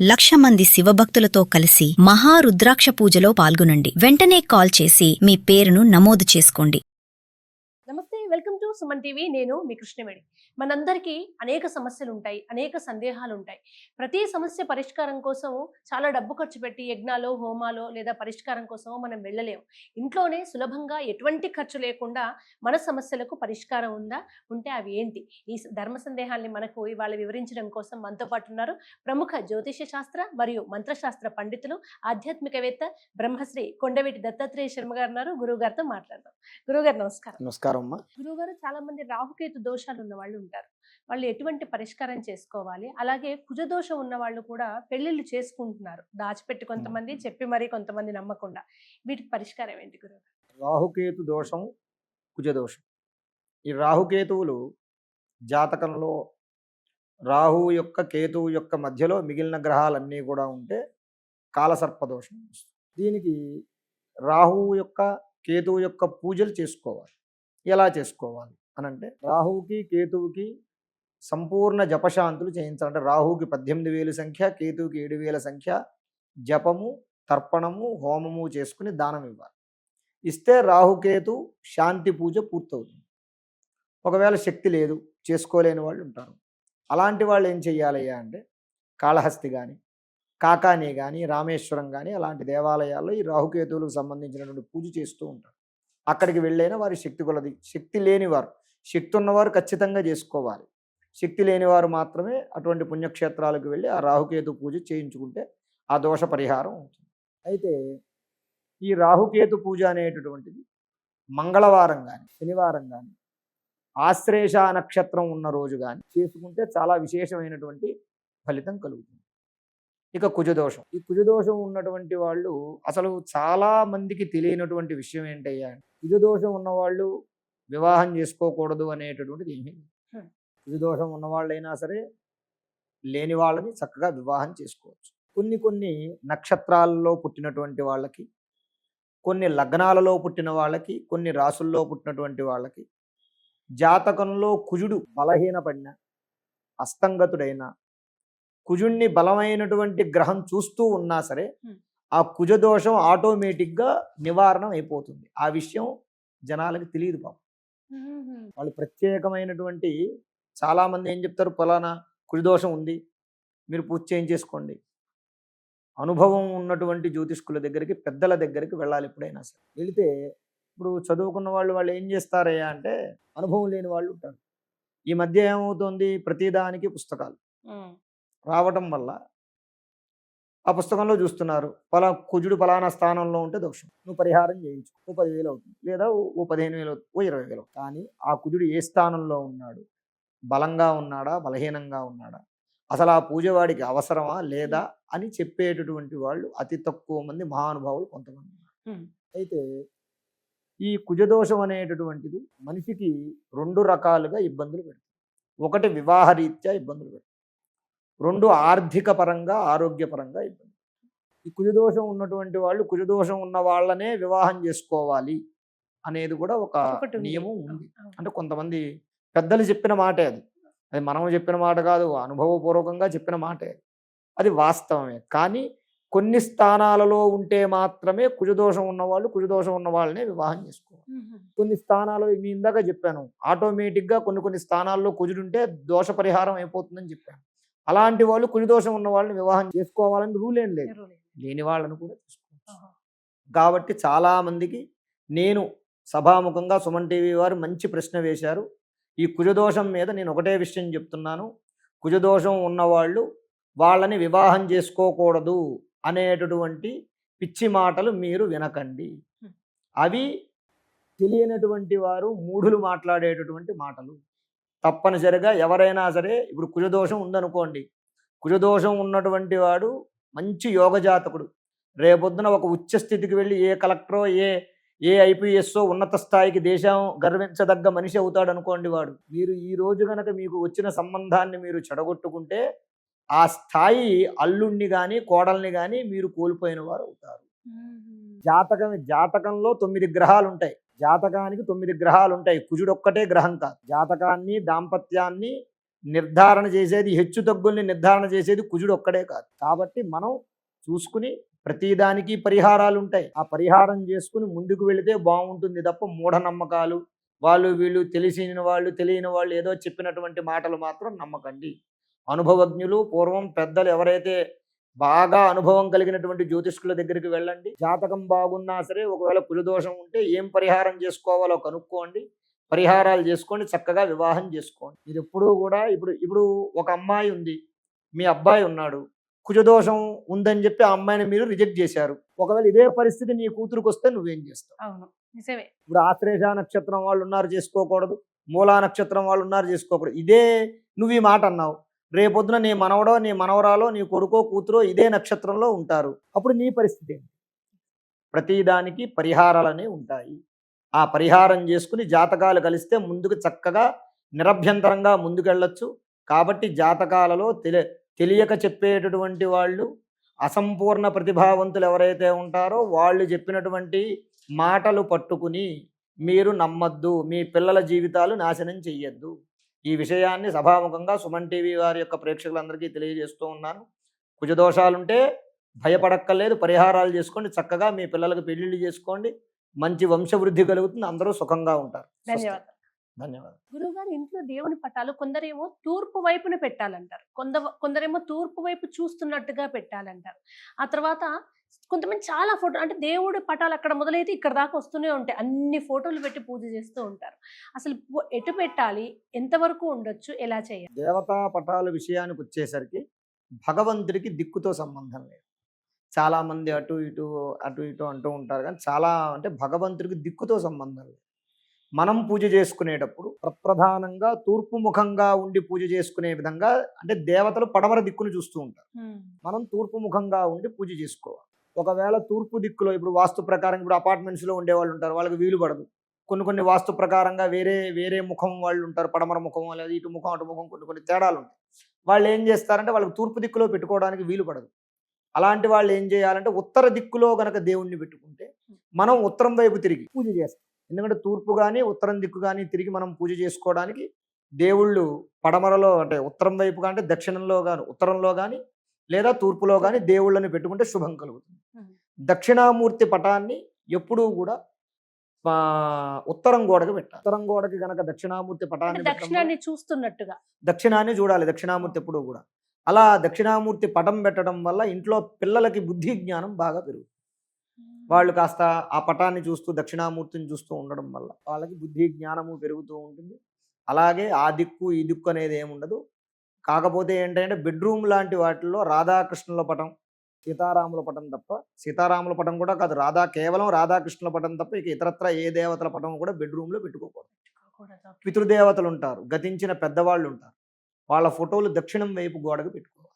1,00,000 మంది శివభక్తులతో కలిసి మహారుద్రాక్ష పూజలో పాల్గొనండి. వెంటనే కాల్ చేసి మీ పేరును నమోదు చేసుకోండి. నమస్తే, వెల్కమ్ టు సుమన్ టీవీ. నేను మీ కృష్ణవేణి. మనందరికీ అనేక సమస్యలు ఉంటాయి, అనేక సందేహాలు ఉంటాయి. ప్రతి సమస్య పరిష్కారం కోసం చాలా డబ్బు ఖర్చు పెట్టి యజ్ఞాలో, హోమాలో లేదా పరిష్కారం కోసం మనం వెళ్ళలేము. ఇంట్లోనే సులభంగా ఎటువంటి ఖర్చు లేకుండా మన సమస్యలకు పరిష్కారం ఉందా? ఉంటే అవి ఏంటి? ఈ ధర్మ సందేహాల్ని మనకు ఇవాళ వివరించడం కోసం మనతో పాటు ఉన్నారు ప్రముఖ జ్యోతిష్య శాస్త్ర మరియు మంత్రశాస్త్ర పండితులు, ఆధ్యాత్మికవేత్త బ్రహ్మశ్రీ కొండవీటి దత్తాత్రేయ శర్మ గారు ఉన్నారు. గురువు గారితో మాట్లాడదాం. గురువుగారు నమస్కారం. నమస్కారం. గురువుగారు, చాలా మంది రాహుకేతు దోషాలు ఉన్న వాళ్ళు ఉంటారు. వాళ్ళు ఎటువంటి పరిష్కారం చేసుకోవాలి? అలాగే కుజదోషం ఉన్న వాళ్ళు కూడా పెళ్లిళ్ళు చేసుకుంటున్నారు, దాచిపెట్టి కొంతమంది, చెప్పి మరి కొంతమంది నమ్మకుండా. వీటికి పరిష్కారం ఏంటి గురువు? రాహుకేతు దోషం, కుజదోషం. ఈ రాహుకేతువులు జాతకంలో రాహువు యొక్క కేతువు యొక్క మధ్యలో మిగిలిన గ్రహాలన్నీ కూడా ఉంటే కాలసర్పదోషం వస్తుంది. దీనికి రాహువు యొక్క కేతువు యొక్క పూజలు చేసుకోవాలి. ఎలా చేసుకోవాలి అనంటే, రాహువుకి కేతువుకి సంపూర్ణ జపశాంతులు చేయించాలంటే రాహువుకి 18,000 సంఖ్య, కేతువుకి 7,000 సంఖ్య జపము, తర్పణము, హోమము చేసుకుని దానం ఇవ్వాలి. ఇస్తే రాహుకేతు శాంతి పూజ పూర్తవుతుంది. ఒకవేళ శక్తి లేదు, చేసుకోలేని వాళ్ళు ఉంటారు. అలాంటి వాళ్ళు ఏం చెయ్యాలయ్యా అంటే, కాళహస్తి కానీ, కాకాని కానీ, రామేశ్వరం కానీ అలాంటి దేవాలయాల్లో ఈ రాహుకేతువులకు సంబంధించినటువంటి పూజ చేస్తూ ఉంటారు. అక్కడికి వెళ్ళైనా వారి శక్తి కొలది. శక్తి లేనివారు, శక్తి ఉన్నవారు ఖచ్చితంగా చేసుకోవాలి. శక్తి లేనివారు మాత్రమే అటువంటి పుణ్యక్షేత్రాలకు వెళ్ళి ఆ రాహుకేతు పూజ చేయించుకుంటే ఆ దోష పరిహారం అవుతుంది. అయితే ఈ రాహుకేతు పూజ అనేటటువంటిది మంగళవారం కానీ, శనివారం కానీ, ఆశ్లేష నక్షత్రం ఉన్న రోజు కానీ చేసుకుంటే చాలా విశేషమైనటువంటి ఫలితం కలుగుతుంది. ఇక కుజదోషం. ఈ కుజదోషం ఉన్నటువంటి వాళ్ళు అసలు చాలా మందికి తెలియనటువంటి విషయం ఏంటయ్యా, కుజదోషం ఉన్నవాళ్ళు వివాహం చేసుకోకూడదు అనేటటువంటిది ఏమీ లేదు. కుజదోషం ఉన్నవాళ్ళైనా సరే, లేని వాళ్ళని చక్కగా వివాహం చేసుకోవచ్చు. కొన్ని నక్షత్రాలలో పుట్టినటువంటి వాళ్ళకి, కొన్ని లగ్నాలలో పుట్టిన వాళ్ళకి, కొన్ని రాసుల్లో పుట్టినటువంటి వాళ్ళకి జాతకంలో కుజుడు బలహీనపడిన, అస్తంగతుడైన, కుజుణ్ణి బలమైనటువంటి గ్రహం చూస్తూ ఉన్నా సరే ఆ కుజదోషం ఆటోమేటిక్గా నివారణ అయిపోతుంది. ఆ విషయం జనాలకి తెలియదు పాపం. వాళ్ళు ప్రత్యేకమైనటువంటి చాలామంది ఏం చెప్తారు, ఫలానా కుజదోషం ఉంది, మీరు పూజ చేయించేసుకోండి. అనుభవం ఉన్నటువంటి జ్యోతిష్కుల దగ్గరికి, పెద్దల దగ్గరికి వెళ్ళాలి. ఎప్పుడైనా సరే వెళితే, ఇప్పుడు చదువుకున్న వాళ్ళు ఏం చేస్తారయ్యా అంటే, అనుభవం లేని వాళ్ళు ఉంటారు. ఈ మధ్య ఏమవుతుంది, ప్రతిదానికి పుస్తకాలు రావటం వల్ల ఆ పుస్తకంలో చూస్తున్నారు, కుజుడు ఫలానా స్థానంలో ఉంటే దోషం, నువ్వు పరిహారం చేయించు, ఓ 10,000 అవుతుంది, లేదా ఓ 15,000 అవుతుంది, ఓ 20,000. కానీ ఆ కుజుడు ఏ స్థానంలో ఉన్నాడు, బలంగా ఉన్నాడా, బలహీనంగా ఉన్నాడా, అసలు ఆ పూజ వాడికి అవసరమా లేదా అని చెప్పేటటువంటి వాళ్ళు అతి తక్కువ మంది, మహానుభావులు కొంతమంది ఉన్నారు. అయితే ఈ కుజదోషం అనేటటువంటిది మనిషికి 2 రకాలుగా ఇబ్బందులు పెడుతుంది. ఒకటి వివాహరీత్యా ఇబ్బందులు పెడుతుంది, 2 ఆర్థిక పరంగా, ఆరోగ్యపరంగా ఇబ్బంది. ఈ కుజదోషం ఉన్నటువంటి వాళ్ళు కుజదోషం ఉన్న వాళ్ళనే వివాహం చేసుకోవాలి అనేది కూడా ఒక నియమం ఉంది. అంటే కొంతమంది పెద్దలు చెప్పిన మాటే అది, మనం చెప్పిన మాట కాదు, అనుభవపూర్వకంగా చెప్పిన మాటే. అది వాస్తవమే. కానీ కొన్ని స్థానాలలో ఉంటే మాత్రమే కుజదోషం ఉన్నవాళ్ళు కుజదోషం ఉన్న వాళ్ళనే వివాహం చేసుకోవాలి. కొన్ని స్థానాలు మీ ఇందాక చెప్పాను, ఆటోమేటిక్గా కొన్ని స్థానాల్లో కుజుడుంటే దోష పరిహారం అయిపోతుందని చెప్పాను. అలాంటి వాళ్ళు కుజదోషం ఉన్న వాళ్ళని వివాహం చేసుకోవాలని రూల్ ఏం లేదు, లేని వాళ్ళని కూడా చేసుకోవచ్చు. కాబట్టి చాలామందికి నేను సభాముఖంగా సుమన్ టీవీ వారు మంచి ప్రశ్న వేశారు. ఈ కుజదోషం మీద నేను ఒకటే విషయం చెప్తున్నాను, కుజదోషం ఉన్నవాళ్ళు వాళ్ళని వివాహం చేసుకోకూడదు అనేటటువంటి పిచ్చి మాటలు మీరు వినకండి. అవి తెలియనటువంటి వారు మూఢులు మాట్లాడేటటువంటి మాటలు. తప్పనిసరిగా ఎవరైనా సరే, ఇప్పుడు కుజదోషం ఉందనుకోండి, కుజదోషం ఉన్నటువంటి వాడు మంచి యోగజాతకుడు, రేపొద్దున ఒక ఉచ్చ స్థితికి వెళ్ళి ఏ కలెక్టరో, ఏ ఐపీఎస్ఓ, ఉన్నత స్థాయికి దేశం గర్వించదగ్గ మనిషి అవుతాడు అనుకోండి వాడు. మీరు ఈ రోజు కనుక మీకు వచ్చిన సంబంధాన్ని మీరు చెడగొట్టుకుంటే ఆ స్థాయి అల్లుణ్ణి కానీ, కోడల్ని కానీ మీరు కోల్పోయిన వారు అవుతారు. జాతకంలో 9 గ్రహాలు ఉంటాయి. జాతకానికి 9 గ్రహాలు ఉంటాయి, కుజుడు ఒక్కటే గ్రహం కాదు. జాతకాన్ని, దాంపత్యాన్ని, నిర్ధారణ చేసేది, హెచ్చు తగ్గుల్ని నిర్ధారణ చేసేది కుజుడు ఒక్కడే కాదు. కాబట్టి మనం చూసుకుని ప్రతిదానికి పరిహారాలు ఉంటాయి. ఆ పరిహారం చేసుకుని ముందుకు వెళితే బాగుంటుంది తప్ప మూఢనమ్మకాలు, వాళ్ళు వీళ్ళు తెలిసిన వాళ్ళు తెలియని వాళ్ళు ఏదో చెప్పినటువంటి మాటలు మాత్రం నమ్మకండి. అనుభవజ్ఞులు పూర్వం పెద్దలు ఎవరైతే బాగా అనుభవం కలిగినటువంటి జ్యోతిష్కుల దగ్గరికి వెళ్ళండి. జాతకం బాగున్నా సరే ఒకవేళ కులదోషం ఉంటే ఏం పరిహారం చేసుకోవాలో కనుక్కోండి, పరిహారాలు చేసుకోండి, చక్కగా వివాహం చేసుకోండి. ఇది ఎప్పుడూ కూడా ఇప్పుడు ఒక అమ్మాయి ఉంది, మీ అబ్బాయి ఉన్నాడు, కుజదోషం ఉందని చెప్పి ఆ అమ్మాయిని మీరు రిజెక్ట్ చేశారు. ఒకవేళ ఇదే పరిస్థితి నీ కూతురుకు వస్తే నువ్వేం చేస్తావు? అవును, నిజమే. ఇప్పుడు ఆశ్లేష నక్షత్రం వాళ్ళు ఉన్నారు చేసుకోకూడదు, మూలా నక్షత్రం వాళ్ళు ఉన్నారు చేసుకోకూడదు. ఇదే నువ్వు ఈ మాట అన్నావు, రేపొద్దున నీ మనవడో నీ మనవరాలో నీ కొడుకో కూతురో ఇదే నక్షత్రంలో ఉంటారు, అప్పుడు నీ పరిస్థితి ఏంటి? ప్రతిదానికి పరిహారాలనే ఉంటాయి. ఆ పరిహారం చేసుకుని జాతకాలు కలిస్తే ముందుకు చక్కగా నిరభ్యంతరంగా ముందుకెళ్ళొచ్చు. కాబట్టి జాతకాలలో తెలియక చెప్పేటటువంటి వాళ్ళు, అసంపూర్ణ ప్రతిభావంతులు ఎవరైతే ఉంటారో వాళ్ళు చెప్పినటువంటి మాటలు పట్టుకుని మీరు నమ్మద్దు, మీ పిల్లల జీవితాలు నాశనం చెయ్యొద్దు. ఈ విషయాన్ని సభాముఖంగా సుమన్ టీవీ వారి యొక్క ప్రేక్షకులందరికీ తెలియజేస్తూ ఉన్నాను. కుజదోషాలుంటే భయపడక్కర్లేదు, పరిహారాలు చేసుకోండి, చక్కగా మీ పిల్లలకు పెళ్లిళ్ళు చేసుకోండి, మంచి వంశవృద్ధి కలుగుతుంది, అందరూ సుఖంగా ఉంటారు. ధన్యవాదాలు. ధన్యవాదాలు. గురువుగారు, ఇంట్లో దేవుని పటాలు కొందరేమో తూర్పు వైపున పెట్టాలంటారు, కొందరేమో తూర్పు వైపు చూస్తున్నట్టుగా పెట్టాలంటారు. ఆ తర్వాత కొంతమంది చాలా ఫోటో, అంటే దేవుడి పటాలు అక్కడ మొదలైతే ఇక్కడ దాకా వస్తూనే ఉంటాయి, అన్ని ఫోటోలు పెట్టి పూజ చేస్తూ ఉంటారు. అసలు ఎటు పెట్టాలి, ఎంతవరకు ఉండొచ్చు, ఎలా చేయాలి? దేవతా పటాల విషయానికి వచ్చేసరికి భగవంతుడికి దిక్కుతో సంబంధం లేదు. చాలామంది అటు ఇటు అంటూ ఉంటారు, కానీ చాలా అంటే భగవంతుడికి దిక్కుతో సంబంధం లేదు. మనం పూజ చేసుకునేటప్పుడు ప్రప్రధానంగా తూర్పు ముఖంగా ఉండి పూజ చేసుకునే విధంగా, అంటే దేవతలు పడమర దిక్కును చూస్తూ ఉంటారు, మనం తూర్పు ముఖంగా ఉండి పూజ చేసుకోవాలి. ఒకవేళ తూర్పు దిక్కులో ఇప్పుడు వాస్తు ప్రకారం ఇప్పుడు అపార్ట్మెంట్స్లో ఉండేవాళ్ళు ఉంటారు, వాళ్ళకి వీలు పడదు. కొన్ని వాస్తు ప్రకారంగా వేరే ముఖం వాళ్ళు ఉంటారు, పడమర ముఖం లేదా ఇటు ముఖం అటు ముఖం, కొన్ని తేడాలు ఉంటాయి. వాళ్ళు ఏం చేస్తారంటే వాళ్ళకి తూర్పు దిక్కులో పెట్టుకోవడానికి వీలు పడదు. అలాంటి వాళ్ళు ఏం చేయాలంటే ఉత్తర దిక్కులో గనక దేవుణ్ణి పెట్టుకుంటే మనం ఉత్తరం వైపు తిరిగి పూజ చేస్తాం. ఎందుకంటే తూర్పు కానీ ఉత్తరం దిక్కు కానీ తిరిగి మనం పూజ చేసుకోవడానికి దేవుళ్ళు పడమరలో, అంటే ఉత్తరం వైపు కానీ దక్షిణంలో కానీ ఉత్తరంలో కానీ లేదా తూర్పులో కానీ దేవుళ్ళని పెట్టుకుంటే శుభం కలుగుతుంది. దక్షిణామూర్తి పటాన్ని ఎప్పుడూ కూడా ఉత్తరం గోడకి పెట్టాలి. ఉత్తరం గోడకి గనక దక్షిణామూర్తి పటాన్ని దక్షిణాన్ని చూస్తున్నట్టుగా దక్షిణాన్ని చూడాలి, దక్షిణామూర్తి ఎప్పుడూ కూడా. అలా దక్షిణామూర్తి పటం పెట్టడం వల్ల ఇంట్లో పిల్లలకి బుద్ధి జ్ఞానం బాగా పెరుగుతుంది. వాళ్ళు కాస్త ఆ పటాన్ని చూస్తూ దక్షిణామూర్తిని చూస్తూ ఉండడం వల్ల వాళ్ళకి బుద్ధి జ్ఞానము పెరుగుతూ ఉంటుంది. అలాగే ఆ దిక్కు ఈ దిక్కు అనేది ఏముండదు. కాకపోతే ఏంటంటే బెడ్రూమ్ లాంటి వాటిల్లో రాధాకృష్ణుల పటం, సీతారాముల పటం తప్ప, సీతారాముల పటం కూడా కాదు, కేవలం రాధాకృష్ణుల పటం తప్ప ఇక ఇతరత్ర ఏ దేవతల పటం కూడా బెడ్రూమ్లో పెట్టుకోకూడదు. పితృదేవతలు ఉంటారు, గతించిన పెద్దవాళ్ళు ఉంటారు, వాళ్ళ ఫోటోలు దక్షిణం వైపు గోడకు పెట్టుకోవాలి.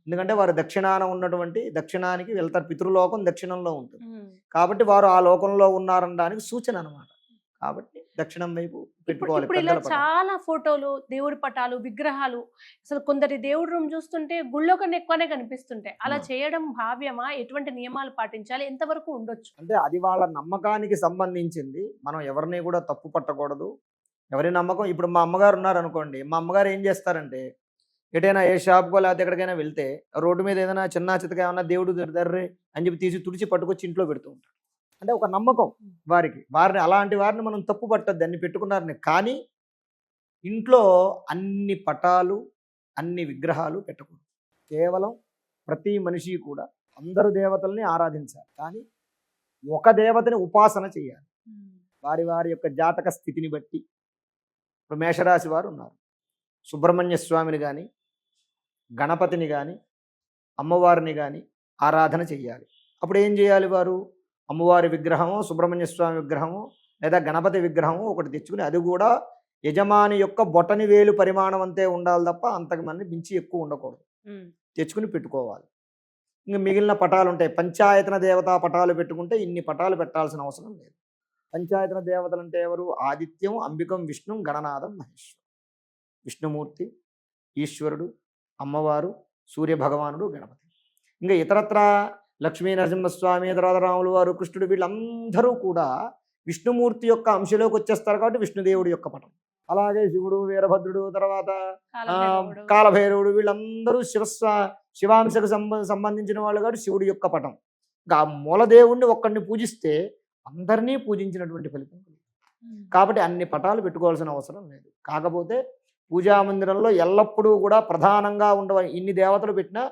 ఎందుకంటే వారు దక్షిణాన ఉన్నటువంటి, దక్షిణానికి వెళ్తారు, పితృలోకం దక్షిణంలో ఉంటుంది కాబట్టి వారు ఆ లోకంలో ఉన్నారనడానికి సూచన అనమాట. కాబట్టి దక్షిణం వైపు పెట్టుకోవాలి. ఇప్పుడు ఇలా చాలా ఫోటోలు, దేవుడి పటాలు, విగ్రహాలు, అసలు కొందరి దేవుడి రూమ్ చూస్తుంటే గుళ్ళో కన్నా ఎక్కువనే కనిపిస్తుంటాయి. అలా చేయడం భావ్యమా? ఎటువంటి నియమాలు పాటించాలి? ఎంతవరకు ఉండొచ్చు? అంటే అది వాళ్ళ నమ్మకానికి సంబంధించింది, మనం ఎవరిని కూడా తప్పు పట్టకూడదు. ఎవరి నమ్మకం. ఇప్పుడు మా అమ్మగారు ఉన్నారనుకోండి, మా అమ్మగారు ఏం చేస్తారంటే ఎటైనా ఏ షాప్కో లేకపోతే ఎక్కడికైనా వెళ్తే రోడ్డు మీద ఏదైనా చిన్న చితక ఏమన్నా దేవుడు దర్రే అని చెప్పి తీసి తుడిచి పట్టుకొచ్చి ఇంట్లో పెడుతూ ఉంటారు. అంటే ఒక నమ్మకం వారిని అలాంటి వారిని మనం తప్పు పట్టద్దు, అన్ని పెట్టుకున్నారని. కానీ ఇంట్లో అన్ని పటాలు అన్ని విగ్రహాలు పెట్టకూడదు. కేవలం ప్రతి మనిషి కూడా అందరు దేవతల్ని ఆరాధించాలి, కానీ ఒక దేవతని ఉపాసన చేయాలి వారి యొక్క జాతక స్థితిని బట్టి. ఇప్పుడు మేషరాశి వారు ఉన్నారు, సుబ్రహ్మణ్య స్వామిని కానీ గణపతిని కానీ అమ్మవారిని కానీ ఆరాధన చెయ్యాలి. అప్పుడు ఏం చేయాలి? వారు అమ్మవారి విగ్రహము, సుబ్రహ్మణ్య స్వామి విగ్రహము లేదా గణపతి విగ్రహము ఒకటి తెచ్చుకుని, అది కూడా యజమాని యొక్క బొటని వేలు పరిమాణం అంతే ఉండాలి తప్ప అంతకుమంది మించి ఎక్కువ ఉండకూడదు, తెచ్చుకుని పెట్టుకోవాలి. ఇంకా మిగిలిన పటాలు ఉంటాయి, పంచాయతన దేవతా పటాలు పెట్టుకుంటే ఇన్ని పటాలు పెట్టాల్సిన అవసరం లేదు. పంచాయతన దేవతలు అంటే ఎవరు? ఆదిత్యం, అంబికం, విష్ణు, గణనాథం, మహేశ్వరం. విష్ణుమూర్తి, ఈశ్వరుడు, అమ్మవారు, సూర్యభగవానుడు, గణపతి. ఇంకా ఇతరత్ర లక్ష్మీ నరసింహస్వామి, తర్వాత రాములు వారు, కృష్ణుడు, వీళ్ళందరూ కూడా విష్ణుమూర్తి యొక్క అంశలోకి వచ్చేస్తారు కాబట్టి విష్ణుదేవుడి యొక్క పటం. అలాగే శివుడు, వీరభద్రుడు, తర్వాత కాలభైరవుడు. కాలభైరవుడు, వీళ్ళందరూ శివాంశకు సంబంధించిన వాళ్ళు కాబట్టి శివుడి యొక్క పటం. ఇంకా ఆ మూలదేవుణ్ణి ఒక్కడిని పూజిస్తే అందరినీ పూజించినటువంటి ఫలితం కలుగుతుంది. కాబట్టి అన్ని పటాలు పెట్టుకోవాల్సిన అవసరం లేదు. కాకపోతే పూజా మందిరంలో ఎల్లప్పుడూ కూడా ప్రధానంగా ఇన్ని దేవతలు పెట్టినా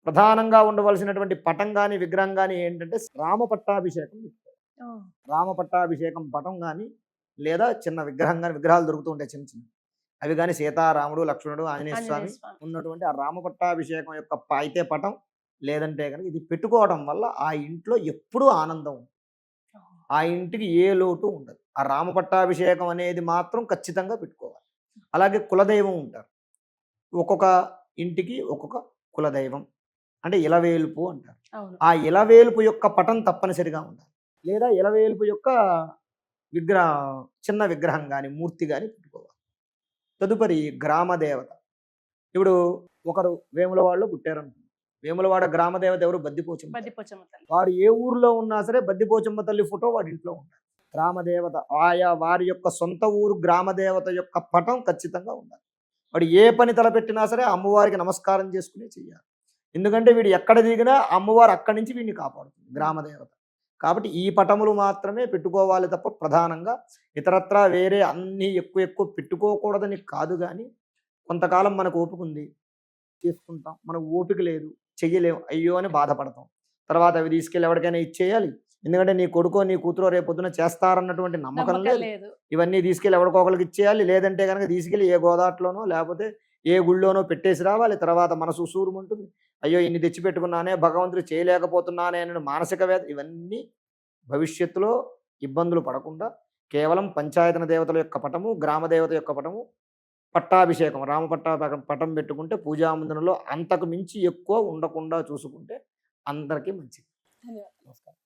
ప్రధానంగా ఉండవలసినటువంటి పటం కానీ విగ్రహం కానీ ఏంటంటే రామ పట్టాభిషేకం పెట్టుకోవాలి. రామ పట్టాభిషేకం పటం కానీ లేదా చిన్న విగ్రహం కానీ, విగ్రహాలు దొరుకుతూ ఉంటాయి చిన్న చిన్న, అవి కానీ సీతారాముడు, లక్ష్మణుడు, ఆంజనేయ స్వామి ఉన్నటువంటి ఆ రామ పట్టాభిషేకం యొక్క అయితే పటం లేదంటే కనుక ఇది పెట్టుకోవడం వల్ల ఆ ఇంట్లో ఎప్పుడూ ఆనందం ఉంటుంది. ఆ ఇంటికి ఏ లోటు ఉండదు. ఆ రామ పట్టాభిషేకం అనేది మాత్రం ఖచ్చితంగా పెట్టుకోవాలి. అలాగే కులదైవం ఉంటారు. ఒక్కొక్క ఇంటికి ఒక్కొక్క కులదైవం అంటే ఇలవేల్పు అంటారు. ఆ ఇలవేల్పు యొక్క పటం తప్పనిసరిగా ఉండాలి. లేదా ఇలవేల్పు యొక్క చిన్న విగ్రహం కానీ మూర్తి కానీ పెట్టుకోవాలి. తదుపరి గ్రామ దేవత. ఇప్పుడు ఒకరు వేములవాడలో పుట్టారనుకుంటున్నారు. వేములవాడ గ్రామ దేవత ఎవరు? బద్దిపోచమ్మ. వాడు ఏ ఊర్లో ఉన్నా సరే బద్దిపోచమ్మ తల్లి ఫోటో వాడి ఇంట్లో ఉండాలి. గ్రామదేవత ఆయా వారి యొక్క సొంత ఊరు గ్రామదేవత యొక్క పటం ఖచ్చితంగా ఉండాలి. వాడు ఏ పని తలపెట్టినా సరే అమ్మవారికి నమస్కారం చేసుకుని చెయ్యాలి. ఎందుకంటే వీడు ఎక్కడ దిగినా అమ్మవారు అక్కడి నుంచి వీడిని కాపాడుతుంది, గ్రామదేవత. కాబట్టి ఈ పటములు మాత్రమే పెట్టుకోవాలి తప్ప ప్రధానంగా ఇతరత్రా వేరే అన్నీ ఎక్కువ పెట్టుకోకూడదని కాదు. కానీ కొంతకాలం మనకు ఓపిక ఉంది, చేసుకుంటాం. మనకు ఓపిక లేదు, చెయ్యలేము, అయ్యో అని బాధపడతాం. తర్వాత అవి తీసుకెళ్ళి ఎవరికైనా ఇచ్చేయాలి. ఎందుకంటే నీ కొడుకో నీ కూతురో రేపొద్దున చేస్తారన్నటువంటి నమ్మకం లేదు. ఇవన్నీ తీసుకెళ్ళి ఎవరికొకరికి ఇచ్చేయాలి. లేదంటే కనుక తీసుకెళ్ళి ఏ గోదాట్లోనో లేకపోతే ఏ గుళ్ళోనో పెట్టేసి రావాలి. తర్వాత మనసు సూరుమంటుంది, అయ్యో ఇన్ని తెచ్చిపెట్టుకున్నానే, భగవంతుడు చేయలేకపోతున్నానే అని మానసిక వేద. ఇవన్నీ భవిష్యత్తులో ఇబ్బందులు పడకుండా కేవలం పంచాయతన దేవతల యొక్క పటము, గ్రామదేవత యొక్క పటము, పట్టాభిషేకం రామ పటం పెట్టుకుంటే పూజా మందిరంలో అంతకు మించి ఎక్కువ ఉండకుండా చూసుకుంటే అందరికీ మంచిది. ధన్యవాదాలు. నమస్కారం.